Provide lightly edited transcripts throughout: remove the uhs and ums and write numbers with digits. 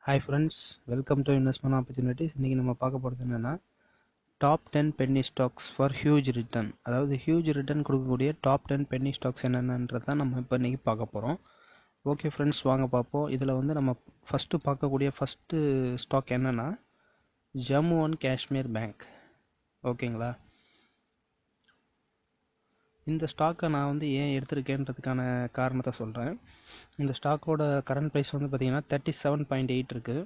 Hi friends, welcome to investment opportunities. இன்றைக்கி நம்ம பார்க்க போகிறது என்னென்னா top 10 Penney stocks for huge return. அதாவது ஹியூஜ் ரிட்டர்ன் கொடுக்கக்கூடிய டாப் 10 பென்னி ஸ்டாக்ஸ் என்னென்னன்றது தான் நம்ம இப்போ இன்றைக்கி பார்க்க போகிறோம். ஓகே ஃப்ரெண்ட்ஸ், வாங்க பார்ப்போம். இதில் வந்து நம்ம பார்க்கக்கூடிய ஃபஸ்ட்டு ஸ்டாக் என்னென்னா ஜம்மு அண்ட் காஷ்மீர் பேங்க். ஓகேங்களா, இந்த ஸ்டாக்கை நான் வந்து ஏன் எடுத்திருக்கேன்றதுக்கான காரணத்தை சொல்கிறேன். இந்த ஸ்டாக்கோட கரண்ட் ப்ரைஸ் வந்து பார்த்திங்கன்னா 37.8 இருக்குது.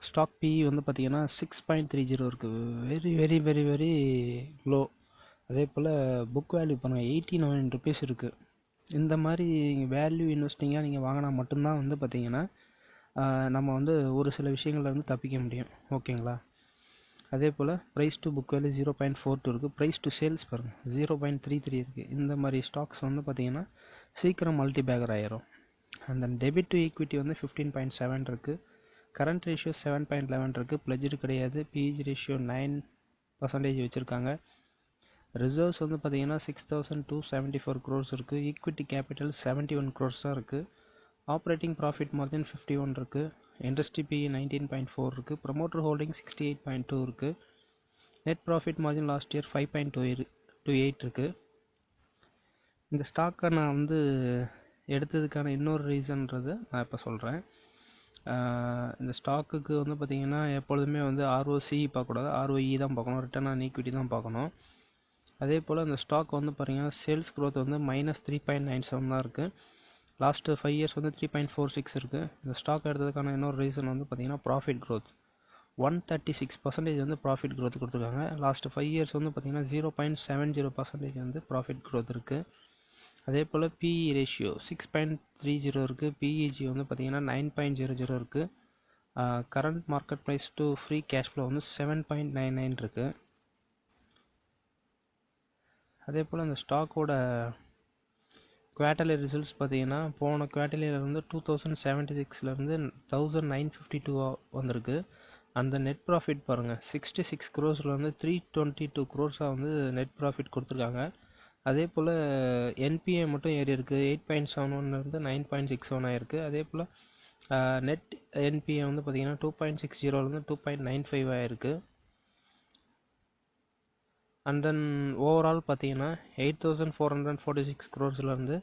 ஸ்டாக் பி வந்து பார்த்திங்கன்னா 6.30 இருக்குது. Very very very very low. அதே போல் புக் வேல்யூ பாருங்கள், 89 ருபீஸ் இருக்குது. இந்த மாதிரி வேல்யூ இன்வெஸ்டிங்காக நீங்கள் வாங்கினா மட்டும்தான் வந்து பார்த்திங்கன்னா நம்ம வந்து ஒரு சில விஷயங்களில் வந்து தப்பிக்க முடியும். ஓகேங்களா, அதே போல் ப்ரைஸ் டு புக் வேல்யூ 0.42 இருக்குது. ப்ரைஸ் டு சேல்ஸ் பாருங்கள் 0.33 இருக்குது. இந்த மாதிரி ஸ்டாக்ஸ் வந்து பார்த்திங்கன்னா சீக்கிரம் மல்டி பேக்கர் ஆயிரும். And then debit to equity வந்து 15.7 இருக்குது. கரண்ட் ரேஷியோ 7.11 இருக்குது. பிளட்ஜடு கிடையாது. பிஇஜி ரேஷியோ 9% வச்சுருக்காங்க. ரிசர்வ்ஸ் வந்து பார்த்திங்கன்னா 6,274 crores இருக்குது. ஈக்விட்டி கேபிட்டல் 71 crores தான் இருக்குது. ஆப்ரேட்டிங் ப்ராஃபிட் மார்ஜின் 51 இருக்குது. இண்டஸ்ட்ரி பிஇ 19.4 இருக்குது. ப்ரமோட்டர் ஹோல்டிங் 68.2 இருக்குது. Net profit margin last year 5.28 இருக்குது. இந்த ஸ்டாக்கை நான் வந்து எடுத்ததுக்கான இன்னொரு ரீசன்றது நான் இப்போ சொல்கிறேன். இந்த ஸ்டாக்குக்கு வந்து பார்த்திங்கன்னா எப்பொழுதுமே வந்து ROCE பார்க்கக்கூடாது, ROE தான் பார்க்கணும், ரிட்டர்ன் ஆன் ஈக்விட்டி தான் பார்க்கணும். அதே போல் இந்த ஸ்டாக் வந்து பார்த்திங்கன்னா சேல்ஸ் க்ரோத் வந்து -3.97 தான் இருக்குது. லாஸ்ட்டு 5 இயர்ஸ் வந்து 3.46 இருக்குது. இந்த ஸ்டாக் எடுத்ததுக்கான இன்னொரு ரீசன் வந்து பார்த்திங்கன்னா ப்ராஃபிட் க்ரோத் 136% வந்து ப்ராஃபிட் க்ரோத் கொடுத்துருக்காங்க. லாஸ்ட்டு 5 இயர்ஸ் வந்து பார்த்திங்கன்னா 0.70% வந்து ப்ராஃபிட் க்ரோத் இருக்குது. அதே போல் பிஇ ரேஷியோ 6.30 இருக்குது. பிஇஜி வந்து பார்த்திங்கன்னா 9.00 இருக்குது. Current market price to free cash flow வந்து 7.99 இருக்குது. அதே போல் இந்த ஸ்டாக்கோட குவார்ட்டர்லி ரிசல்ட்ஸ் பார்த்திங்கன்னா போன குவார்ட்டர்லியிலேருந்து 2076 1952 வந்திருக்கு. அந்த நெட் ப்ராஃபிட் பாருங்கள் 66 crores-லேருந்து 322 crores-ஆக வந்து நெட் ப்ராஃபிட் கொடுத்துருக்காங்க. அதே போல் என்பிஏ மட்டும் ஏறி இருக்குது. 8.71 9.61 ஆயிருக்கு. அதே போல் நெட் என்பிஏ வந்து பார்த்திங்கன்னா 2.60 2.95 ஆயிருக்கு. அண்ட் தென் ஓவரால் பார்த்தீங்கன்னா 8,446 crores-லேருந்து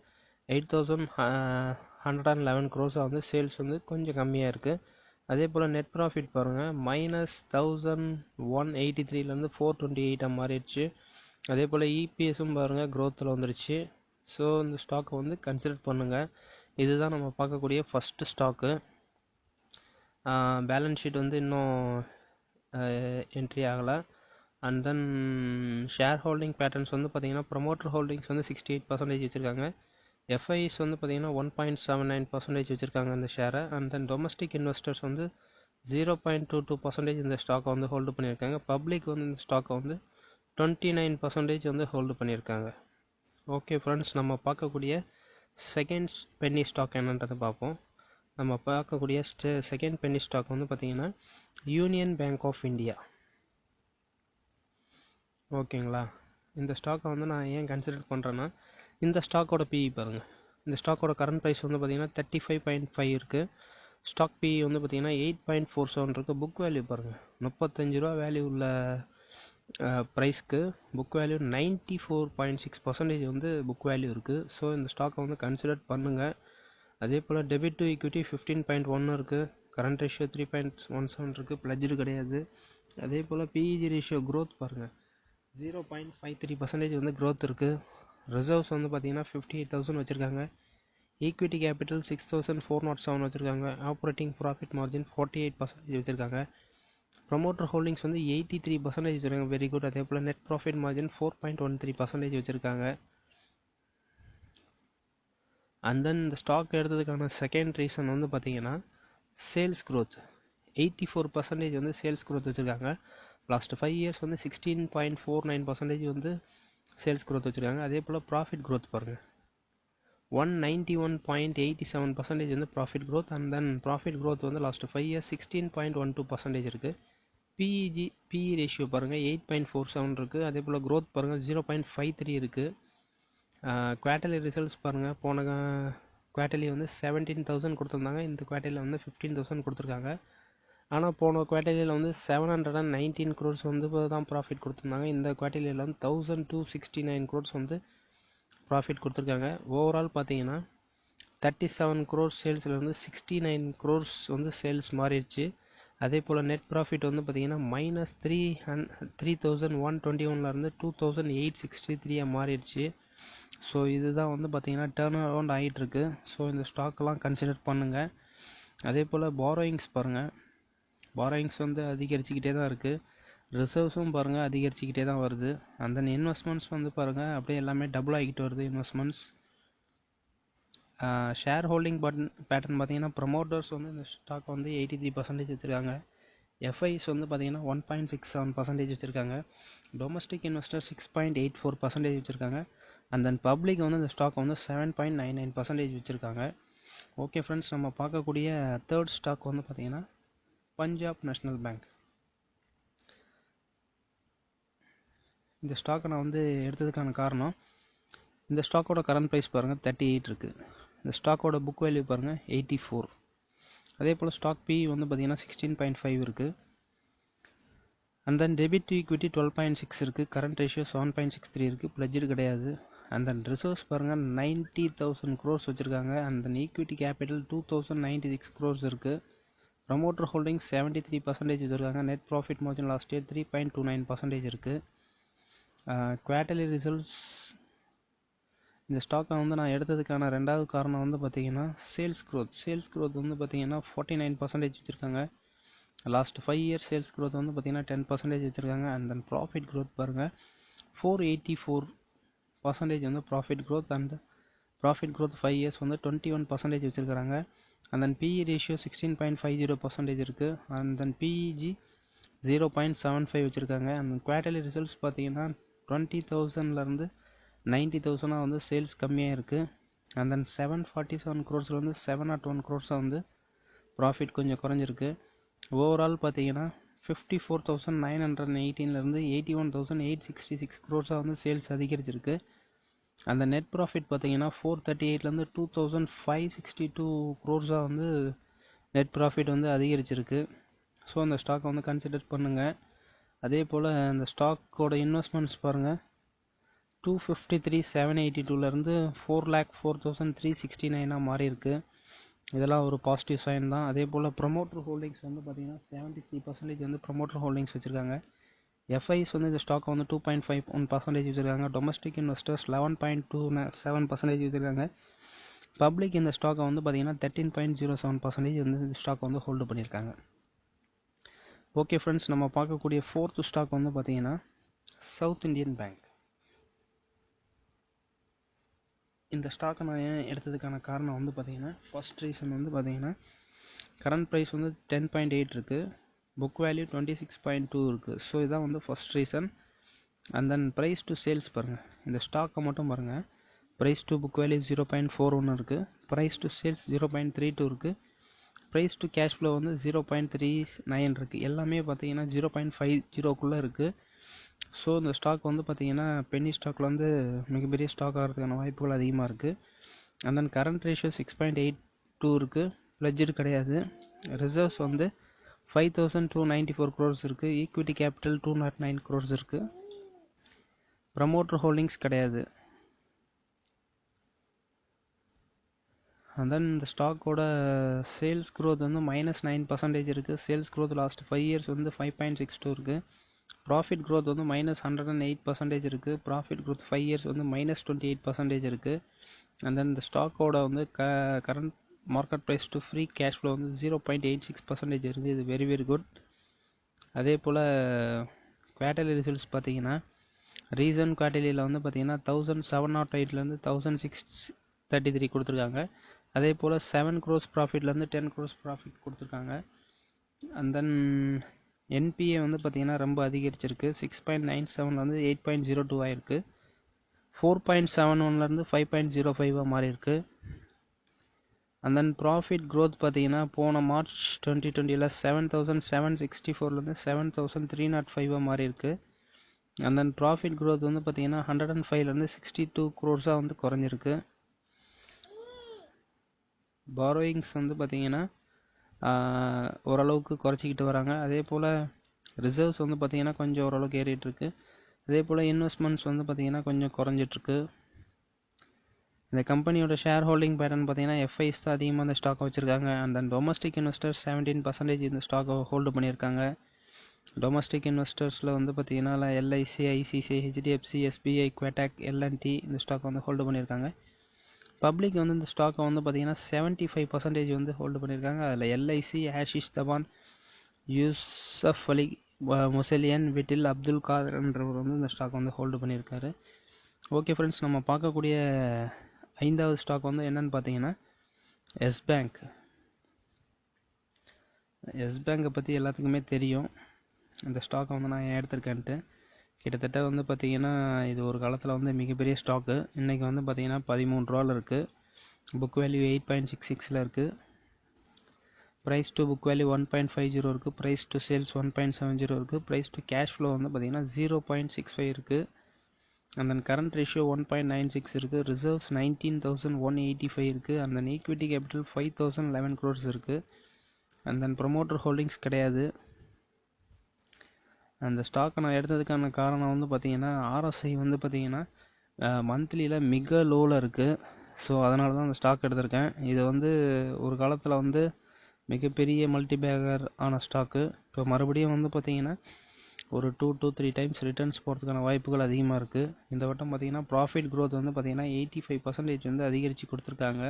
8,111 crores-ஆக வந்து சேல்ஸ் வந்து கொஞ்சம் கம்மியாக இருக்குது. அதே போல் நெட் ப்ராஃபிட் பாருங்கள் -1,183-லேருந்து 428 மாறிடுச்சு. அதே போல் இபிஎஸும் பாருங்கள் க்ரோத்தில் வந்துடுச்சு. ஸோ இந்த ஸ்டாக்கை வந்து கன்சிடர் பண்ணுங்கள். இதுதான் நம்ம பார்க்கக்கூடிய ஃபஸ்ட்டு ஸ்டாக்கு. பேலன்ஸ் ஷீட் வந்து இன்னும் என்ட்ரி ஆகலை. And then share holding patterns வந்து பார்த்திங்கன்னா ப்ரமோட்டர் ஹோல்டிங்ஸ் வந்து 68% வச்சுருக்காங்க. எஃப்ஐஸ் வந்து பார்த்திங்கன்னா 1.79% வச்சுருக்காங்க இந்த ஷேரை. அண்ட் தென் டொமஸ்டிக் இன்வெஸ்டர்ஸ் வந்து 0.22% இந்த ஸ்டாக்கை வந்து ஹோல்டு பண்ணியிருக்காங்க. பப்ளிக் வந்து இந்த ஸ்டாக்கை வந்து 29% வந்து ஹோல்டு பண்ணியிருக்காங்க. ஓகே ஃப்ரெண்ட்ஸ், நம்ம பார்க்கக்கூடிய செகண்ட் பென்னி ஸ்டாக் என்னன்றதை பார்ப்போம். நம்ம பார்க்கக்கூடிய செகண்ட் பென்னி ஸ்டாக் வந்து பார்த்திங்கன்னா யூனியன் பேங்க் ஆஃப் இந்தியா. ஓகேங்களா, இந்த ஸ்டாக்கை வந்து நான் ஏன் கன்சிடர் பண்ணுறேன்னா இந்த ஸ்டாக்கோட பிஇ பாருங்கள். இந்த ஸ்டாக்கோட கரண்ட் ப்ரைஸ் வந்து பார்த்திங்கன்னா 35.5 இருக்குது. ஸ்டாக் பிஇ வந்து பார்த்திங்கன்னா 8.47 இருக்குது. புக் வேல்யூ பாருங்கள் 35 ரூபா வேல்யூ உள்ள ப்ரைஸ்க்கு புக் வேல்யூ 94.6% வந்து புக் வேல்யூ இருக்குது. ஸோ இந்த ஸ்டாக்கை வந்து கன்சிடர் பண்ணுங்கள். அதே போல் டெபிட் டு ஈக்விட்டி 15.1 இருக்குது. கரண்ட் ரேஷியோ 3.17 இருக்குது. பிளட்ஜடு கிடையாது. அதே போல் பிஇஜி ரேஷியோ க்ரோத் பாருங்கள் 0.53% வந்து க்ரோத் இருக்குது. ரிசர்வ்ஸ் வந்து பார்த்திங்கன்னா 58,000 வச்சுருக்காங்க. ஈக்விட்டி கேபிட்டல் 6,407 வச்சுருக்காங்க. ஆப்ரேட்டிங் ப்ராஃபிட் மார்ஜின் 48% வச்சுருக்காங்க. ப்ரமோட்டர் ஹோல்டிங்ஸ் வந்து 83% வச்சுருக்காங்க. Very good. அதே போல் நெட் ப்ராஃபிட் மார்ஜின் 4.13% வச்சுருக்காங்க. அண்ட் தென் இந்த ஸ்டாக் எடுத்ததுக்கான செகண்ட் ரீசன் வந்து பார்த்திங்கன்னா சேல்ஸ் க்ரோத் 84% வந்து சேல்ஸ் க்ரோத் வச்சுருக்காங்க. லாஸ்ட் 5 இயர்ஸ் வந்து 16.49% வந்து சேல்ஸ் க்ரோத் வச்சுருக்காங்க. அதே போல் ப்ராஃபிட் க்ரோத் பாருங்கள் 191.87% வந்து profit growth. And then profit growth வந்து லாஸ்ட் 5 இயர்ஸ் 16.12% இருக்குது. பிஇ ரேஷியோ பாருங்கள் 8.47 இருக்குது. அதே போல் க்ரோத் பாருங்கள் 0.53 இருக்குது. குவார்ட்டர்லி ரிசல்ட்ஸ் பாருங்கள், போன குவார்ட்டர்லி வந்து 17,000 கொடுத்துருந்தாங்க. இந்த குவார்ட்டர்லியில் வந்து 15,000 கொடுத்துருக்காங்க. ஆனால் போன குவார்ட்டர்லியில் வந்து 719 crores வந்து தான் ப்ராஃபிட் கொடுத்துருந்தாங்க. இந்த குவார்ட்டர்லியில் வந்து 1,269 crores வந்து ப்ராஃபிட் கொடுத்துருக்காங்க. ஓவரால் பார்த்தீங்கன்னா 37 crores சேல்ஸில் வந்து 69 crores வந்து சேல்ஸ் மாறிடுச்சு. அதே போல் நெட் ப்ராஃபிட் வந்து பார்த்தீங்கன்னா -3,121 2,863 மாறிடுச்சு. ஸோ இதுதான் வந்து பார்த்தீங்கன்னா டேர்ன் அரவுண்ட் ஆகிட்டுருக்கு. ஸோ இந்த ஸ்டாக்கெல்லாம் கன்சிடர் பண்ணுங்கள். அதே போல் பாரோயிங்ஸ் பாருங்கள், பாரோயிங்ஸ் வந்து அதிகரிச்சுக்கிட்டே தான் இருக்குது. ரிசர்வ்ஸும் பாருங்கள் அதிகரிச்சுக்கிட்டே தான் வருது. அந்த இன்வெஸ்ட்மெண்ட்ஸ் வந்து பாருங்கள் அப்படியே எல்லாமே டபுள் ஆகிக்கிட்டு வருது இன்வெஸ்ட்மெண்ட்ஸ். ஷேர் ஹோல்டிங் பேட்டர்ன் பார்த்தீங்கன்னா ப்ரமோட்டர்ஸ் வந்து இந்த ஸ்டாக் வந்து 83% வச்சுருக்காங்க. எஃப்ஐஸ் வந்து பார்த்தீங்கன்னா 1.67% வச்சுருக்காங்க. டொமஸ்டிக் இன்வெஸ்டர் 6.84% வச்சுருக்காங்க. அண்ட் தென் பப்ளிக் வந்து இந்த ஸ்டாக் வந்து 7.99% வச்சுருக்காங்க. ஓகே ஃப்ரெண்ட்ஸ், நம்ம பார்க்கக்கூடிய தேர்ட் ஸ்டாக் வந்து பார்த்தீங்கன்னா பஞ்சாப் நேஷ்னல் பேங்க். இந்த ஸ்டாக்கை நான் வந்து எடுத்ததுக்கான காரணம், இந்த ஸ்டாக்கோட கரண்ட் ப்ரைஸ் பாருங்கள் 38 இருக்குது. இந்த ஸ்டாக்கோட புக் வேல்யூ பாருங்கள் 84. அதே போல் ஸ்டாக் பி வந்து பார்த்தீங்கன்னா 16.5 இருக்குது. And then debit to equity 12.6 இருக்குது. கரண்ட் ரேஷியோ 7.63 இருக்குது. பிளட்ஜர் கிடையாது. அண்ட் தென் ரிசர்வ்ஸ் பாருங்கள் 90,000 crores வச்சுருக்காங்க. And then equity capital 2,096 crores இருக்குது. ப்ரமோட்டர் ஹோல்டிங் 73% வச்சுருக்காங்க. Net profit margin last year 3.29% இருக்குது. குவார்ட்டர்லி ரிசல்ட்ஸ், இந்த ஸ்டாக்கை வந்து நான் எடுத்ததுக்கான ரெண்டாவது காரணம் வந்து பார்த்தீங்கன்னா சேல்ஸ் க்ரோத் வந்து பார்த்தீங்கன்னா 49% வச்சுருக்காங்க. லாஸ்ட் 5 years சேல்ஸ் க்ரோத் வந்து பார்த்தீங்கன்னா 10% வச்சுருக்காங்க. அண்ட் தென் ப்ராஃபிட் க்ரோத் பாருங்கள் 484% வந்து profit growth. And profit growth 5 years வந்து 21% வச்சுருக்காங்க. அண்ட் தென் பிஇ ரேஷியோ 16.50% இருக்குது. அண்ட் தென் பிஇஜி 0.75 வச்சுருக்காங்க. அண்ட் குவார்ட்டர்லி ரிசல்ட்ஸ் பார்த்தீங்கன்னா 20,000லேருந்து 90,000 வந்து சேல்ஸ் கம்மியாக இருக்குது. அண்ட் தென் 747 crores வந்து 701 crores வந்து ப்ராஃபிட் கொஞ்சம் குறைஞ்சிருக்கு. ஓவரால் பார்த்தீங்கன்னா 54,918லேருந்து 81,866 crores வந்து சேல்ஸ் அதிகரிச்சிருக்கு. அந்த நெட் ப்ராஃபிட் பார்த்தீங்கன்னா 438லேருந்து 2,562 crores வந்து நெட் ப்ராஃபிட் வந்து அதிகரிச்சிருக்கு. ஸோ அந்த ஸ்டாக்கை வந்து கன்சிடர் பண்ணுங்கள். அதே போல் அந்த ஸ்டாக்கோட இன்வெஸ்ட்மெண்ட்ஸ் பாருங்கள் 253,782லேருந்து 4,04,369 மாறி இருக்குது. இதெல்லாம் ஒரு பாசிட்டிவ் சைன் தான். அதே போல் ப்ரமோட்டர் ஹோல்டிங்ஸ் வந்து பார்த்தீங்கன்னா 73% வந்து ப்ரமோட்டர் ஹோல்டிங்ஸ் வச்சுருக்காங்க. எஃப்ஐஸ் வந்து இந்த ஸ்டாக்கை வந்து 2.51% வச்சுருக்காங்க. டொமஸ்டிக் இன்வெஸ்டர்ஸ் 11.27% வச்சுருக்காங்க. பப்ளிக் இந்த ஸ்டாக்கை வந்து பார்த்தீங்கன்னா 13.07% வந்து இந்த ஸ்டாக் வந்து ஹோல்டு பண்ணியிருக்காங்க. ஓகே ஃப்ரெண்ட்ஸ், நம்ம பார்க்கக்கூடிய ஃபோர்த் ஸ்டாக் வந்து பார்த்தீங்கன்னா சவுத் இந்தியன் பேங்க். இந்த ஸ்டாக்கை நான் ஏன் எடுத்ததுக்கான காரணம் வந்து பார்த்தீங்கன்னா ஃபர்ஸ்ட் ரீசன் வந்து பார்த்தீங்கன்னா கரண்ட் ப்ரைஸ் வந்து 10.8 இருக்குது. புக் வேல்யூ 26.2 இருக்குது. ஸோ இதான் வந்து first reason. And then price to sales பாருங்கள், இந்த ஸ்டாக்கை மட்டும் பாருங்கள். ப்ரைஸ் டு புக் வேல்யூ 0.41 இருக்குது. ப்ரைஸ் டு சேல்ஸ் 0.32 இருக்குது. ப்ரைஸ் டு கேஷ் ஃப்ளோ வந்து 0.39 இருக்குது. எல்லாமே பார்த்தீங்கன்னா 0.50க்குள்ளே இருக்குது. ஸோ இந்த ஸ்டாக் வந்து பார்த்தீங்கன்னா பென்னி ஸ்டாக்கில் வந்து மிகப்பெரிய ஸ்டாக் ஆகிறதுக்கான வாய்ப்புகள் அதிகமாக இருக்குது. அண்ட் தென் கரண்ட் ரேஷியோ 6.82 இருக்குது. பிளட்ஜர் கிடையாது. ரிசர்வ்ஸ் வந்து 5,294 crores இருக்குது. ஈக்விட்டி கேபிட்டல் 209 crores இருக்குது. ப்ரமோட்டர் ஹோல்டிங்ஸ் கிடையாது. அண்ட் தென் இந்த ஸ்டாக்கோட சேல்ஸ் க்ரோத் வந்து -9% இருக்குது. சேல்ஸ் க்ரோத் லாஸ்ட் 5 years வந்து 5.62 இருக்குது. ப்ராஃபிட் க்ரோத் வந்து -108% இருக்குது. ப்ராஃபிட் க்ரோத் 5 years வந்து -28% இருக்குது. அண்ட் தென் இந்த ஸ்டாக்கோட வந்து current market price to free cash flow வந்து 0.86% இருக்குது. இது வெரி வெரி குட். அதே போல் குவார்ட்டர்லி ரிசல்ட்ஸ் பார்த்தீங்கன்னா ரீசன்ட் குவார்ட்டர்லியில் வந்து பார்த்தீங்கன்னா 1,708லேருந்து 1,633 கொடுத்துருக்காங்க. அதே போல் 7 crores ப்ராஃபிட்லேருந்து 10 crores ப்ராஃபிட் கொடுத்துருக்காங்க. அண்ட் தென் என்பிஏ வந்து பார்த்தீங்கன்னா ரொம்ப அதிகரிச்சிருக்கு. 6.97 8.02 ஆயிருக்கு. 4.71 5.05 மாறி இருக்கு. அண்ட் தென் ப்ராஃபிட் க்ரோத் பார்த்தீங்கன்னா போன மார்ச் 2020 7,764 7,305 மாறி இருக்கு. அண்ட் தென் ப்ராஃபிட் க்ரோத் வந்து பார்த்தீங்கன்னா 105 62 crores வந்து குறைஞ்சிருக்கு. பாரோயிங்ஸ் வந்து பார்த்திங்கன்னா ஓரளவுக்கு குறைச்சிக்கிட்டு வராங்க. அதே போல் ரிசர்வ்ஸ் வந்து பார்த்திங்கன்னா கொஞ்சம் ஓரளவுக்கு ஏறிட்டுருக்கு. அதே போல் இன்வெஸ்ட்மெண்ட்ஸ் வந்து பார்த்திங்கன்னா கொஞ்சம் குறைஞ்சிட்ருக்கு. இந்த கம்பெனியோட ஷேர் ஹோல்டிங் பேட்டர்ன் பார்த்தீங்கன்னா எஃப்ஐஸ் தான் அதிகமாக இந்த ஸ்டாக்கை வச்சுருக்காங்க. அண்ட் தென் டொமஸ்டிக் இன்வெஸ்டர்ஸ் 17% இந்த ஸ்டாக்கை ஹோல்டு பண்ணியிருக்காங்க. டொமஸ்டிக் இன்வெஸ்டர்ஸில் வந்து பார்த்தீங்கன்னா LIC, ICICI, HDFC, SBI, Kotak, LNT இந்த ஸ்டாக்கை வந்து ஹோல்டு பண்ணியிருக்காங்க. பப்ளிக் வந்து இந்த ஸ்டாக்கை வந்து பார்த்தீங்கன்னா 75% வந்து ஹோல்டு பண்ணியிருக்காங்க. அதில் எல்ஐசி, ஆஷிஷ் தவான், யூசஃப் அலி முசலியன், விட்டில் அப்துல் காதர்ன்றவர் வந்து இந்த ஸ்டாக் வந்து ஹோல்டு பண்ணியிருக்காரு. ஓகே ஃப்ரெண்ட்ஸ், நம்ம பார்க்கக்கூடிய 5வது ஸ்டாக் வந்து என்னன்னு பார்த்தீங்கன்னா எஸ் பேங்க். எஸ் பேங்கை பற்றி எல்லாத்துக்குமே தெரியும். இந்த ஸ்டாக்கை வந்து நான் ஏன் எடுத்திருக்கேன்ட்டு. கிட்டத்தட்ட வந்து பார்த்திங்கன்னா இது ஒரு காலத்தில் வந்து மிகப்பெரிய ஸ்டாக்கு. இன்றைக்கி வந்து பார்த்திங்கன்னா 13 ரூபாவில் இருக்குது. புக் வேல்யூ 8.66 இருக்குது. ப்ரைஸ் டு புக் வேல்யூ 1.50 இருக்குது. ப்ரைஸ் டு சேல்ஸ் 1.70 இருக்குது. ப்ரைஸ் டு கேஷ் ஃப்ளோ வந்து பார்த்திங்கன்னா 0.65 இருக்குது. அண்ட் தென் கரண்ட் ரேஷியோ 1.96 இருக்குது. ரிசர்வ்ஸ் 19,185 இருக்குது. And then equity capital 5,011 crores இருக்குது. அண்ட் தென் ப்ரொமோட்டர் ஹோல்டிங்ஸ் கிடையாது. அந்த ஸ்டாக்கை நான் எடுத்ததுக்கான காரணம் வந்து பார்த்திங்கன்னா ஆர்எஸ்ஐ வந்து பார்த்திங்கன்னா மந்த்லியில் மிக லோவில் இருக்குது. ஸோ அதனால தான் அந்த ஸ்டாக் எடுத்திருக்கேன். இது வந்து ஒரு காலத்தில் வந்து மிகப்பெரிய மல்டிபேகர் ஆன ஸ்டாக்கு. இப்போ மறுபடியும் வந்து பார்த்திங்கன்னா ஒரு 2 to 3 டைம்ஸ் ரிட்டர்ன்ஸ் போகிறதுக்கான வாய்ப்புகள் அதிகமாக இருக்குது. இந்த வட்டம் பார்த்திங்கன்னா ப்ராஃபிட் க்ரோத் வந்து பார்த்திங்கன்னா 85% வந்து அதிகரித்து கொடுத்துருக்காங்க.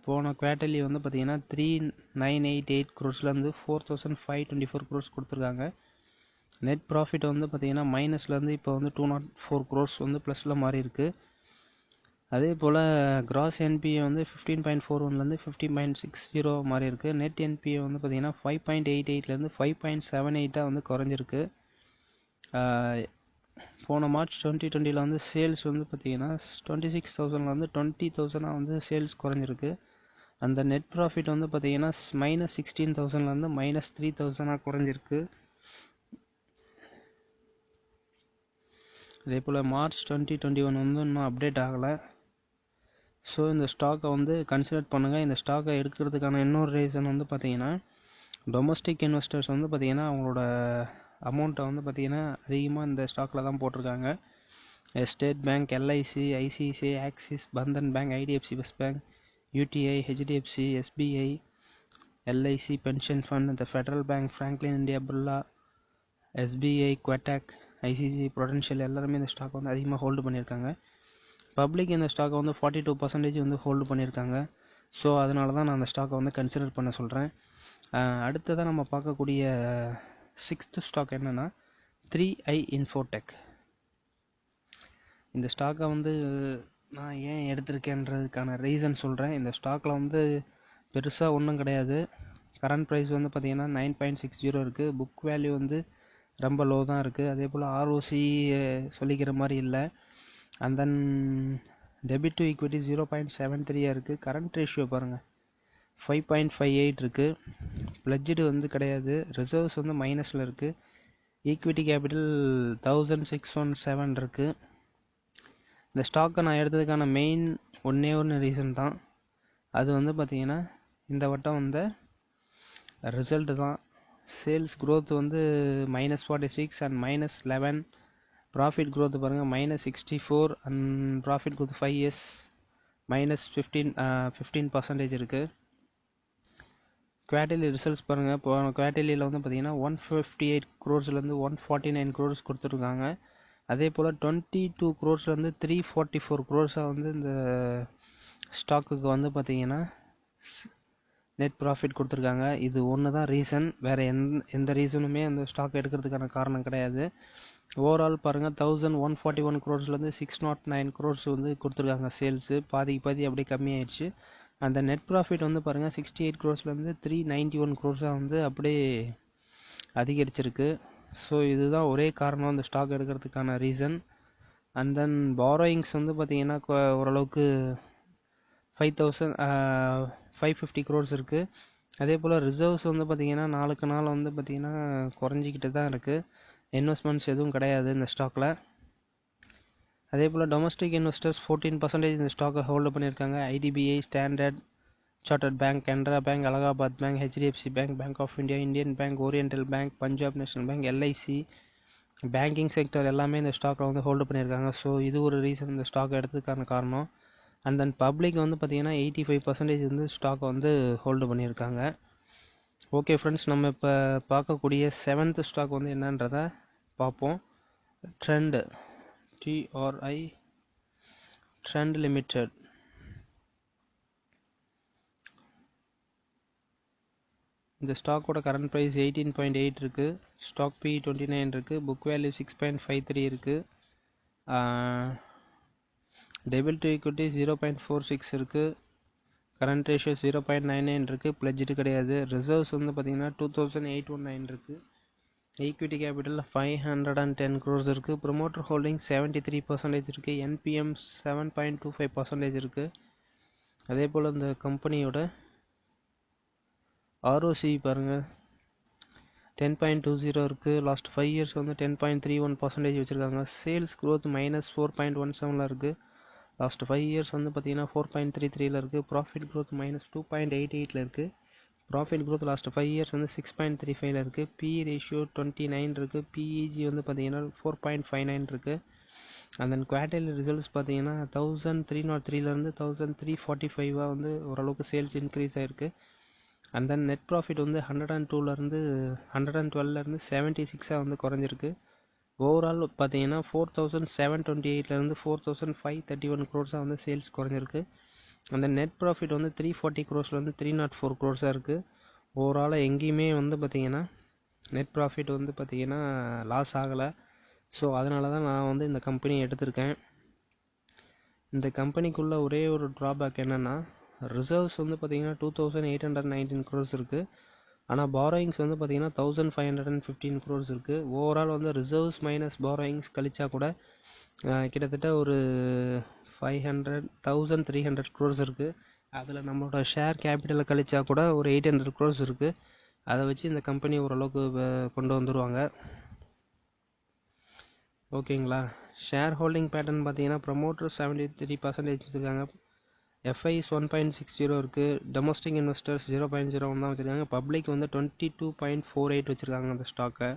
போன குவார்ட்டர்லி வந்து பார்த்திங்கன்னா 3,988 crores 4,524 crores கொடுத்துருக்காங்க. நெட் ப்ராஃபிட் வந்து பார்த்திங்கன்னா மைனஸ்லேருந்து இப்போ வந்து 204 crores வந்து ப்ளஸில் மாறி இருக்குது. அதே போல் கிராஸ் என்பிஏ வந்து 15.41 15.60 மாறி இருக்குது. நெட் என்பிஏ வந்து பார்த்திங்கன்னா 5.88 5.78 வந்து குறைஞ்சிருக்கு. போன மார்ச் 2020 வந்து சேல்ஸ் வந்து பார்த்திங்கன்னா 26,000 20,000 வந்து சேல்ஸ் குறைஞ்சிருக்கு. அந்த நெட் ப்ராஃபிட் வந்து பார்த்திங்கன்னா -16,000 -3,000 குறைஞ்சிருக்கு. அதே போல் மார்ச் 2021 வந்து இன்னும் அப்டேட் ஆகலை. ஸோ இந்த ஸ்டாக்கை வந்து கன்சிடர் பண்ணுங்கள். இந்த ஸ்டாக்கை எடுக்கிறதுக்கான இன்னொரு ரீசன் வந்து பார்த்திங்கன்னா டொமஸ்டிக் இன்வெஸ்டர்ஸ் வந்து பார்த்திங்கன்னா அவங்களோட அமௌண்ட்டை வந்து பார்த்திங்கன்னா அதிகமாக இந்த ஸ்டாக்கில் தான் போட்டிருக்காங்க. State Bank, LIC, ICICI, Axis, Bandhan Bank, IDFC First Bank, UTI, HDFC, SBI, LIC pension fund, இந்த Federal Bank, Franklin India Birla, SBI, Kotak, ICICI, Prudential எல்லாருமே இந்த ஸ்டாக் வந்து அதிகமாக ஹோல்டு பண்ணியிருக்காங்க. பப்ளிக் இந்த ஸ்டாக்கை வந்து 42% வந்து ஹோல்டு பண்ணியிருக்காங்க. ஸோ அதனால தான் நான் அந்த ஸ்டாக்கை வந்து கன்சிடர் பண்ண சொல்கிறேன். அடுத்ததாக நம்ம பார்க்கக்கூடிய 6th ஸ்டாக் என்னென்னா 3i Infotech. இந்த ஸ்டாக்கை வந்து நான் ஏன் எடுத்திருக்கேன்றதுக்கான ரீசன் சொல்கிறேன். இந்த ஸ்டாக்கில் வந்து பெருசாக ஒன்றும் கிடையாது. கரண்ட் ப்ரைஸ் வந்து பார்த்திங்கன்னா 9.60 இருக்குது. புக் வேல்யூ வந்து ரொம்ப லோ தான் இருக்குது. அதே போல் ஆர்ஓசி சொல்லிக்கிற மாதிரி இல்லை. And then debit to equity 0.73 இருக்குது. கரண்ட் ரேஷியோ பாருங்கள் 5.58 இருக்குது. பிளட்ஜடு வந்து கிடையாது. ரிசர்வ்ஸ் வந்து மைனஸில் இருக்குது. ஈக்விட்டி கேபிட்டல் 1,617 இருக்குது. இந்த ஸ்டாக்கை நான் எடுத்ததுக்கான மெயின் ஒன்று ரீசன் தான். அது வந்து பார்த்திங்கன்னா இந்த வட்டம் வந்த ரிசல்ட்டு தான். சேல்ஸ் க்ரோத் வந்து -46 அண்ட் -11. ப்ராஃபிட் க்ரோத் பாருங்கள் -64 அண்ட் ப்ராஃபிட் க்ரோத் 5 years -15% இருக்குது. குவார்ட்டர்லி ரிசல்ட்ஸ் பாருங்கள். இப்போ குவார்ட்டர்லியில் வந்து பார்த்திங்கன்னா 158 crores 149 crores கொடுத்துருக்காங்க. அதே போல் 22 crores 344 crores வந்து இந்த ஸ்டாக்குக்கு வந்து பார்த்திங்கன்னா நெட் ப்ராஃபிட் கொடுத்துருக்காங்க. இது ஒன்று தான் ரீசன். வேறு எந்த ரீசனுமே அந்த ஸ்டாக் எடுக்கிறதுக்கான காரணம் கிடையாது. ஓவரால் பாருங்கள் 1,141 crores 609 crores வந்து கொடுத்துருக்காங்க சேல்ஸு. பாதி அப்படியே கம்மியாயிடுச்சு. அந்த நெட் ப்ராஃபிட் வந்து பாருங்கள் 68 crores 391 crores வந்து அப்படியே அதிகரிச்சிருக்கு. ஸோ இதுதான் ஒரே காரணம் இந்த ஸ்டாக் எடுக்கிறதுக்கான ரீசன். அண்ட் தென் பாரோயிங்ஸ் வந்து பார்த்திங்கன்னா ஓரளவுக்கு 550 crores இருக்குது. அதே போல் ரிசர்வ்ஸ் வந்து பார்த்திங்கன்னா நாளுக்கு நாள் வந்து பார்த்திங்கன்னா குறைஞ்சிக்கிட்டு தான் இருக்குது. இன்வெஸ்ட்மெண்ட்ஸ் எதுவும் கிடையாது இந்த ஸ்டாக்கில். அதே போல் டொமஸ்டிக் இன்வெஸ்டர்ஸ் 14% இந்த ஸ்டாக்கை ஹோல்டு பண்ணியிருக்காங்க. IDBI, standard chartered bank, Canara bank, Allahabad bank, HDFC bank, bank of India, Indian bank, oriental bank, Punjab national bank, LIC, banking sector எல்லாமே இந்த ஸ்டாக்கை வந்து ஹோல்டு பண்ணியிருக்காங்க. ஸோ இது ஒரு ரீசன் இந்த ஸ்டாக் எடுத்ததுக்கான காரணம். அண்ட் தென் பப்ளிக் வந்து பார்த்திங்கன்னா 85% வந்து ஸ்டாக்கை வந்து ஹோல்டு பண்ணியிருக்காங்க. ஓகே ஃப்ரெண்ட்ஸ், நம்ம இப்போ பார்க்கக்கூடிய 7th ஸ்டாக் வந்து என்னன்றதை பார்ப்போம். Trend, TRI, trend limited. இந்த ஸ்டாக்கோட கரண்ட் ப்ரைஸ் 18.8 இருக்குது. ஸ்டாக் P 29 இருக்குது. புக் வேல்யூ 6.53 இருக்குது. டெபிட் டு ஈக்விட்டி 0.46 இருக்குது. கரண்ட் ரேஷியோ 0.99 இருக்குது. பிளட்ஜ்டு கிடையாது. ரிசர்வ்ஸ் வந்து பார்த்திங்கன்னா 2819 இருக்குது. ஈக்விட்டி கேபிட்டல் 510 crores இருக்குது. ப்ரொமோட்டர் ஹோல்டிங் 73% இருக்குது. NPM 7.25% இருக்குது. அதே போல் இந்த கம்பெனியோட ROC பாருங்கள் 10.20 இருக்குது. லாஸ்ட் 5 இயர்ஸ் வந்து 10.31% வச்சுருக்காங்க. சேல்ஸ் க்ரோத் -4.17 இருக்குது. லாஸ்ட் 5 இயர்ஸ் வந்து பார்த்திங்கன்னா 4.33 இருக்குது. ப்ராஃபிட் க்ரோத் -2.88 இருக்குது. ப்ராஃபிட் க்ரோத் லாஸ்ட் 5 இயர்ஸ் வந்து 6.35 இருக்குது. PE ரேஷியோ 29 இருக்குது. PEG வந்து பார்த்திங்கன்னா 4.59 இருக்குது. அண்ட் தென் குவார்டர்லி ரிசல்ட்ஸ் பார்த்தீங்கன்னா 1303 1345 வந்து ஓரளவுக்கு சேல்ஸ் இன்க்ரீஸ் ஆகிருக்கு. அண்ட் தென் நெட் ப்ராஃபிட் வந்து 102 112 76 வந்து குறைஞ்சிருக்கு. ஓவரால் பார்த்தீங்கன்னா 4728 4531 crores வந்து சேல்ஸ் குறைஞ்சிருக்கு. அந்த நெட் ப்ராஃபிட் வந்து 340 crores 304 crores இருக்குது. ஓவராலாக எங்கேயுமே வந்து பார்த்திங்கன்னா நெட் ப்ராஃபிட் வந்து பார்த்திங்கன்னா லாஸ் ஆகலை. ஸோ அதனால தான் நான் வந்து இந்த கம்பெனி எடுத்திருக்கேன். இந்த கம்பெனிக்குள்ளே ஒரே ஒரு ட்ராபேக் என்னென்னா, ரிசர்வ்ஸ் வந்து பார்த்திங்கன்னா 2819 crores இருக்குது. ஆனால் பாரோயிங்ஸ் வந்து பார்த்திங்கன்னா 1515 crores இருக்குது. ஓவரால் வந்து ரிசர்வ்ஸ் மைனஸ் பாரோயிங்ஸ் கழிச்சா கூட கிட்டத்தட்ட ஒரு 1300 crores இருக்குது. அதில் நம்மளோட ஷேர் கேபிட்டலை கழிச்சா கூட ஒரு 800 crores இருக்குது. அதை வச்சு இந்த கம்பெனி ஓரளவுக்கு கொண்டு வந்துடுவாங்க. ஓகேங்களா. ஷேர் ஹோல்டிங் பேட்டர்ன் பார்த்தீங்கன்னா ப்ரமோட்டர் 73% வச்சுருக்காங்க. FIs 1.60 இருக்குது. டொமஸ்டிக் இன்வெஸ்டர்ஸ் 0.01 தான் வச்சுருக்காங்க. பப்ளிக் வந்து 22.48 வச்சுருக்காங்க அந்த ஸ்டாக்கை.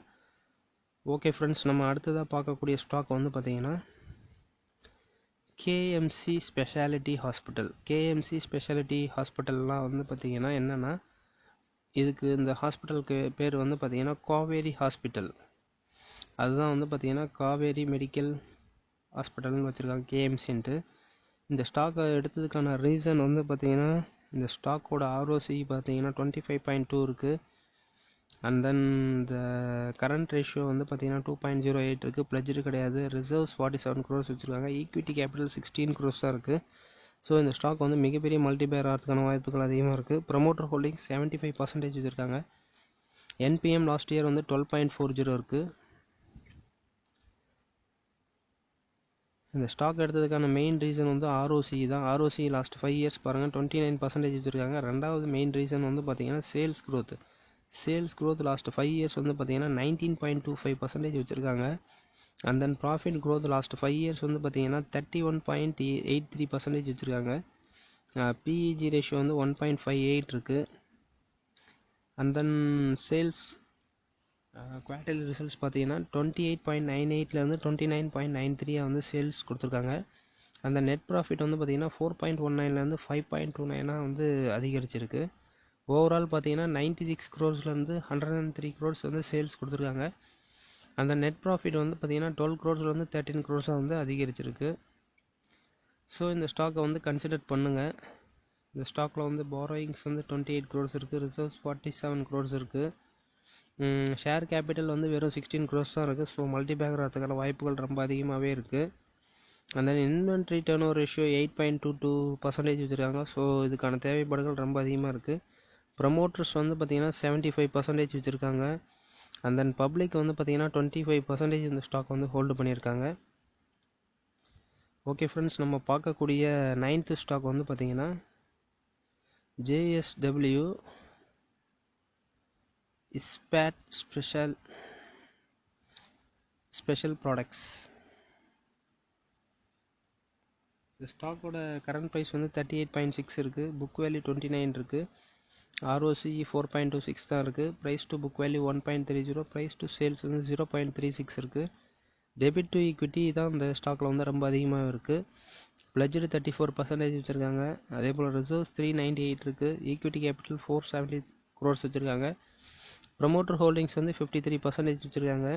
ஓகே ஃப்ரெண்ட்ஸ், நம்ம அடுத்ததாக பார்க்கக்கூடிய ஸ்டாக் வந்து பார்த்திங்கன்னா KMC specialty hospital. KMC specialty ஹாஸ்பிட்டல்லாம் வந்து பார்த்திங்கன்னா என்னென்னா, இதுக்கு இந்த ஹாஸ்பிட்டலுக்கு பேர் வந்து பார்த்திங்கன்னா காவேரி ஹாஸ்பிட்டல். அதுதான் வந்து பார்த்திங்கன்னா காவேரி மெடிக்கல் ஹாஸ்பிட்டல்னு வச்சுருக்காங்க KMCன்ட்டு. இந்த ஸ்டாக்கை எடுத்ததுக்கான ரீசன் வந்து பார்த்திங்கன்னா, இந்த ஸ்டாக்கோட ROC பார்த்திங்கன்னா 25.2 இருக்குது. அண்ட் தென் இந்த கரண்ட் ரேஷியோ வந்து பார்த்திங்கன்னா 2.08 இருக்குது. பிளட்ஜ்டு கிடையாது. ரிசர்வ்ஸ் 47 crores வச்சுருக்காங்க. ஈக்விட்டி கேபிட்டல் 16 crores தான் இருக்குது. ஸோ இந்த ஸ்டாக் வந்து மிகப்பெரிய மல்டிபேர் ஆகிறதுக்கான வாய்ப்புகள் அதிகமாக இருக்குது. ப்ரொமோட்டர் ஹோல்டிங் 75% வச்சுருக்காங்க. NPM லாஸ்ட் இயர் வந்து 12.40 இருக்குது. இந்த ஸ்டாக் எடுத்ததுக்கான மெயின் ரீசன் வந்து ROC தான். ROC லாஸ்ட் 5 இயர்ஸ் பாருங்கள் 29% வச்சுருக்காங்க. ரெண்டாவது மெயின் ரீசன் வந்து பார்த்திங்கன்னா சேல்ஸ் க்ரோத் லாஸ்ட் 5 இயர்ஸ் வந்து பார்த்திங்கன்னா 19.25% வச்சுருக்காங்க. And then profit growth last 5 years வந்து பார்த்திங்கன்னா 31.83% வச்சுருக்காங்க. PEG ரேஷியோ வந்து 1.58 இருக்குது. And then sales quarterly results பார்த்தீங்கன்னா 28.98 29.93 வந்து சேல்ஸ் கொடுத்துருக்காங்க. அந்த நெட் ப்ராஃபிட் வந்து பார்த்திங்கன்னா 4.19 5.29 வந்து அதிகரிச்சிருக்கு. ஓவரால் பார்த்தீங்கன்னா 96 crores 103 crores வந்து சேல்ஸ் கொடுத்துருக்காங்க. அந்த நெட் ப்ராஃபிட் வந்து பார்த்திங்கன்னா 12 crores 13 crores வந்து அதிகரிச்சிருக்கு. ஸோ இந்த ஸ்டாக்கை வந்து கன்சிடர் பண்ணுங்கள். இந்த ஸ்டாக்கில் வந்து பாரோயிங்ஸ் வந்து 28 crores இருக்குது. ரிசர்வ்ஸ் 47 crores இருக்குது. ஷேர் கேபிட்டல் வந்து வெறும் 16 crores தான் இருக்குது. ஸோ மல்டிபேக்கர் ஆகிறதுக்கான வாய்ப்புகள் ரொம்ப அதிகமாகவே இருக்குது. அந்த இன்வென்ட்ரி டர்ன் ஓவர் ரேஷியோ 8.22% வச்சுருக்காங்க. ஸோ இதுக்கான தேவைப்பாடுகள் ரொம்ப அதிகமாக இருக்குது. ப்ரமோட்டர்ஸ் வந்து பார்த்திங்கன்னா 75% வச்சுருக்காங்க. அண்ட் தென் பப்ளிக் வந்து பார்த்திங்கன்னா 25% இந்த ஸ்டாக் வந்து ஹோல்டு பண்ணியிருக்காங்க. ஓகே ஃப்ரெண்ட்ஸ், நம்ம பார்க்கக்கூடிய 9th ஸ்டாக் வந்து பார்த்திங்கன்னா JSW இஸ்பேட் ஸ்பெஷல் ப்ராடக்ட்ஸ். இந்த ஸ்டாக்கோட கரண்ட் ப்ரைஸ் வந்து 38.6 இருக்குது. புக் வேல்யூ 29 இருக்குது. ROCE 4.26 தான் இருக்குது. Price to book value 1.30. Price to sales வந்து 0.36 இருக்குது. டெபிட் டு ஈக்விட்டி தான் இந்த ஸ்டாக்கில் வந்து ரொம்ப அதிகமாக இருக்குது. பிளட்ஜடு 34% வச்சுருக்காங்க. அதே போல் ரிசர்வ்ஸ் 398 இருக்குது. ஈக்விட்டி கேபிட்டல் 470 crores வச்சுருக்காங்க. ப்ரமோட்டர் ஹோல்டிங்ஸ் வந்து 53% வச்சுருக்காங்க.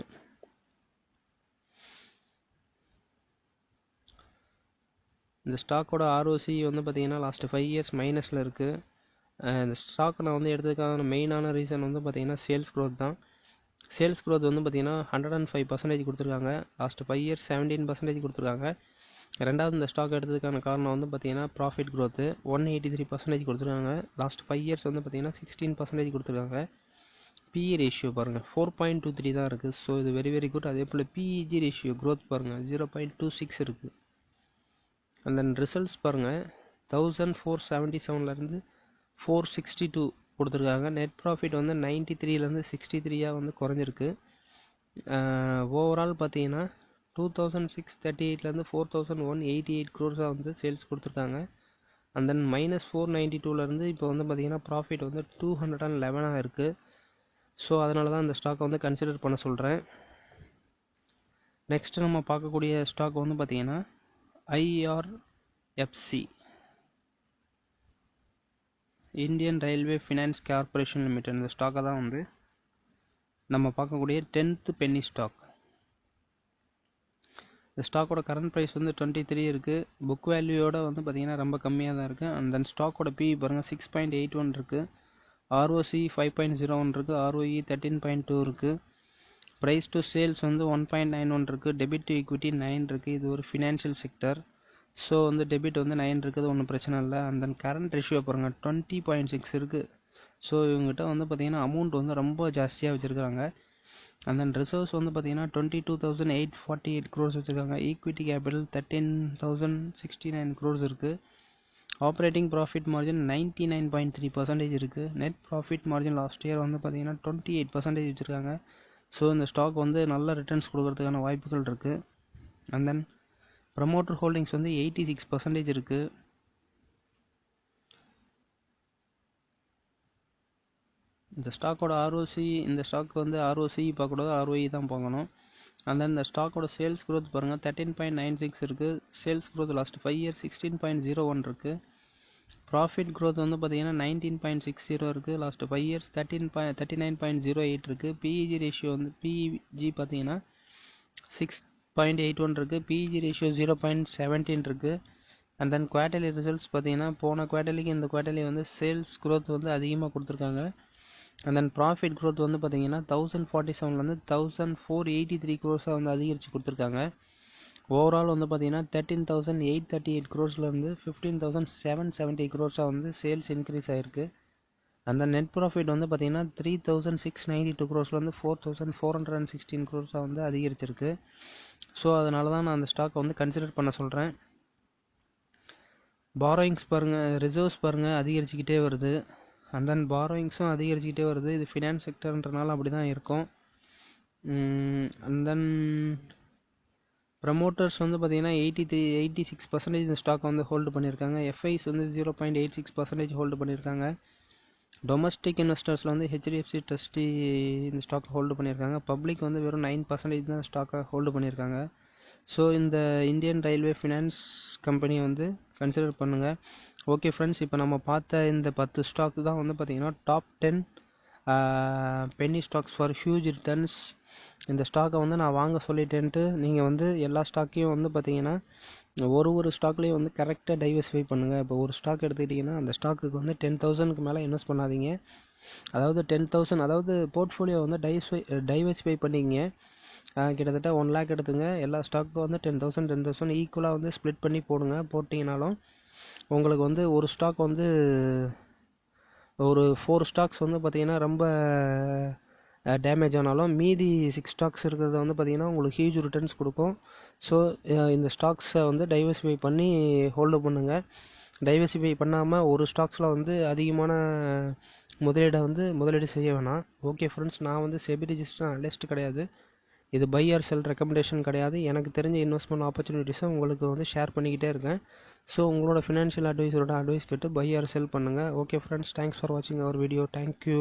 இந்த ஸ்டாக்கோட ROCE வந்து பார்த்திங்கன்னா லாஸ்ட்டு 5 years மைனஸில் இருக்குது. இந்த ஸ்டாக் நான் வந்து எடுத்ததுக்கான மெயினான ரீசன் வந்து பார்த்திங்கன்னா சேல்ஸ் க்ரோத் தான். சேல்ஸ் க்ரோத் வந்து பார்த்திங்கன்னா 105% கொடுத்துருக்காங்க. லாஸ்ட்டு 5 years 17% கொடுத்துருக்காங்க. ரெண்டாவது இந்த ஸ்டாக் எடுத்ததுக்கான காரணம் வந்து பார்த்திங்கன்னா ப்ராஃபிட் க்ரோத்து 183% கொடுத்துருக்காங்க. லாஸ்ட் 5 years வந்து பார்த்திங்கன்னா 16% கொடுத்துருக்காங்க. PE ரேஷியோ பாருங்கள் 4.23 தான் இருக்குது. ஸோ இது வெரி வெரி குட். அதே போல் PEG ரேஷியோ க்ரோத் பாருங்கள் 0.26 இருக்குது. அண்ட் தென் ரிசல்ட்ஸ் பாருங்கள் 1477 462 கொடுத்துருக்காங்க. நெட் ப்ராஃபிட் வந்து 93 63 வந்து குறைஞ்சிருக்கு. ஓவரால் பார்த்தீங்கன்னா 2638 4188 crores வந்து சேல்ஸ் கொடுத்துருக்காங்க. அண்ட் தென் -492 இப்போ வந்து பார்த்தீங்கன்னா ப்ராஃபிட் வந்து 211 இருக்குது. ஸோ அதனால தான் இந்த ஸ்டாக்கை வந்து கன்சிடர் பண்ண சொல்கிறேன். நெக்ஸ்ட் நம்ம பார்க்கக்கூடிய ஸ்டாக் வந்து பார்த்தீங்கன்னா IRFC, Indian railway finance corporation limited. இந்த ஸ்டாக்கை தான் வந்து நம்ம பார்க்கக்கூடிய 10th பென்னி ஸ்டாக். இந்த ஸ்டாக்கோட கரண்ட் ப்ரைஸ் வந்து 23 இருக்குது. புக் வேல்யூயோட வந்து பார்த்திங்கன்னா ரொம்ப கம்மியாக தான் இருக்குது. அண்ட் தென் ஸ்டாக்கோட PE பாருங்கள் 6.81 இருக்குது. ROCE 5.01 இருக்குது. ROE 13.2 இருக்குது. ப்ரைஸ் டு சேல்ஸ் வந்து 1.91 இருக்குது. டெபிட் டு ஈக்விட்டி 9 இருக்குது. இது ஒரு ஃபினான்ஷியல் செக்டர். ஸோ வந்து டெபிட் வந்து 9 இருக்குது, ஒன்றும் பிரச்சனை இல்லை. அண்ட் தென் கரண்ட் ரேஷியோ பாருங்கள் 20.6 இருக்குது. ஸோ இவங்ககிட்ட வந்து பார்த்திங்கன்னா அமௌண்ட் வந்து ரொம்ப ஜாஸ்தியாக வச்சுருக்காங்க. அண்ட் தென் ரிசர்வ்ஸ் வந்து பார்த்திங்கன்னா 22,848 crores வச்சுருக்காங்க. ஈக்விட்டி கேபிட்டல் 13,069 crores இருக்குது. ஆப்ரேட்டிங் ப்ராஃபிட் மார்ஜின் 99.3% இருக்குது. Net profit margin last year வந்து பார்த்திங்கன்னா 28% வச்சுருக்காங்க. ஸோ இந்த ஸ்டாக் வந்து நல்ல ரிட்டர்ன்ஸ் கொடுக்கறதுக்கான வாய்ப்புகள் இருக்குது. அண்ட் தென் ப்ரமோட்டர் ஹோல்டிங்ஸ் வந்து 86% இருக்குது. இந்த ஸ்டாக்கோட இந்த ஸ்டாக் வந்து ROCE பார்க்கக்கூடாது, ROE தான் பார்க்கணும். அண்ட் தென் இந்த ஸ்டாக்கோட சேல்ஸ் க்ரோத் பாருங்கள் 13.96 இருக்குது. சேல்ஸ் க்ரோத் லாஸ்ட் 5 years 16.01 இருக்குது. ப்ராஃபிட் க்ரோத் வந்து பார்த்திங்கன்னா 19.60 இருக்குது. லாஸ்ட் 5 years 39.08 இருக்குது. PEG ரேஷியோ வந்து PEG பார்த்திங்கன்னா 6.81 இருக்குது. PEG ரேஷியோ 0.17 இருக்குது. அண்ட் தென் குவார்ட்டர்லி ரிசல்ட்ஸ் பார்த்திங்கன்னா போன குவார்ட்டர்லிக்கு இந்த குவார்ட்டர்லி வந்து சேல்ஸ் க்ரோத் வந்து அதிகமாக கொடுத்துருக்காங்க. அண்ட் தென் ப்ராஃபிட் க்ரோத் வந்து பார்த்திங்கன்னா 1047 1483 crores வந்து அதிகரித்து கொடுத்துருக்காங்க. ஓவரால் வந்து பார்த்திங்கன்னா 13,838 crores 15,770 crores வந்து சேல்ஸ் இன்க்ரீஸ் ஆகிருக்கு. அந்த நெட் ப்ராஃபிட் வந்து பார்த்திங்கன்னா 3,692 crores 4,416 crores வந்து அதிகரிச்சிருக்கு. ஸோ அதனால தான் நான் அந்த ஸ்டாக்கை வந்து கன்சிடர் பண்ண சொல்கிறேன். பாரோயிங்ஸ் பாருங்கள், ரிசர்வ்ஸ் பாருங்கள் அதிகரிச்சுக்கிட்டே வருது. அண்ட் தென் பாரோயிங்ஸும் அதிகரிச்சுக்கிட்டே வருது. இது ஃபினான்ஸ் செக்டர்ன்றனால அப்படி தான் இருக்கும். அண்ட் தென் ப்ரமோட்டர்ஸ் வந்து பார்த்திங்கன்னா 86% இந்த ஸ்டாக் வந்து ஹோல்டு பண்ணியிருக்காங்க. FIs வந்து 0.86% ஹோல்டு பண்ணியிருக்காங்க. டொமஸ்டிக் இன்வெஸ்டர்ஸில் வந்து HDFC ட்ரஸ்டி இந்த ஸ்டாக் ஹோல்டு பண்ணியிருக்காங்க. பப்ளிக் வந்து வெறும் 9% தான் ஸ்டாக்கை ஹோல்டு பண்ணியிருக்காங்க. ஸோ இந்த இந்தியன் ரயில்வே ஃபினான்ஸ் கம்பெனியை வந்து கன்சிடர் பண்ணுங்கள். ஓகே ஃப்ரெண்ட்ஸ், இப்போ நம்ம பார்த்த இந்த 10 ஸ்டாக் தான் வந்து பார்த்திங்கன்னா top 10 Penney stocks for huge returns. இந்த ஸ்டாக்கை வந்து நான் வாங்க சொல்லிட்டேன்ட்டு நீங்கள் வந்து எல்லா ஸ்டாக்கையும் வந்து பார்த்திங்கன்னா ஒரு ஸ்டாக்லேயும் வந்து கரெக்டாக டைவர்சிஃபை பண்ணுங்கள். இப்போ ஒரு ஸ்டாக் எடுத்துக்கிட்டிங்கன்னா அந்த ஸ்டாக்குக்கு வந்து 10,000க்கு மேலே இன்வெஸ்ட் பண்ணாதீங்க. அதாவது 10,000 அதாவது போர்ட்ஃபோலியோ வந்து டைவர்சிஃபை பண்ணிங்க. கிட்டத்தட்ட 1 lakh எடுத்துங்க. எல்லா ஸ்டாக்கும் வந்து 10,000 ஈக்குவலாக வந்து ஸ்ப்ளிட் பண்ணி போடுங்க. போட்டிங்கனாலும் உங்களுக்கு வந்து ஒரு ஸ்டாக் வந்து ஒரு 4 ஸ்டாக்ஸ் வந்து பார்த்திங்கன்னா ரொம்ப டேமேஜ் ஆனாலும் மீதி 6 ஸ்டாக்ஸ் இருக்கிறது வந்து பார்த்திங்கன்னா உங்களுக்கு ஹியூஜ் ரிட்டர்ன்ஸ் கொடுக்கும். ஸோ இந்த ஸ்டாக்ஸை வந்து டைவர்சிஃபை பண்ணி ஹோல்டு பண்ணுங்கள். டைவர்சிஃபை பண்ணாமல் ஒரு ஸ்டாக்ஸில் வந்து அதிகமான முதலீடு செய்ய வேணாம். ஓகே ஃப்ரெண்ட்ஸ், நான் வந்து செபி ரிஜிஸ்டர் அனலிஸ்ட் கிடையாது. இது பை ஆர் செல் ரெக்கமெண்டேஷன் கிடையாது. எனக்கு தெரிஞ்ச இன்வெஸ்ட்மெண்ட் ஆப்பர்ச்சுனிட்டிஸை உங்களுக்கு வந்து ஷேர் பண்ணிக்கிட்டே இருக்கேன். ஸோ உங்களோட ஃபினான்ஷியல் அட்வைஸரோட அட்வைஸ் கேட்டு பை ஆர் செல் பண்ணுங்கள். ஓகே ஃப்ரெண்ட்ஸ், தேங்க்ஸ் ஃபார் வாட்சிங் அவர் வீடியோ. தேங்க்யூ.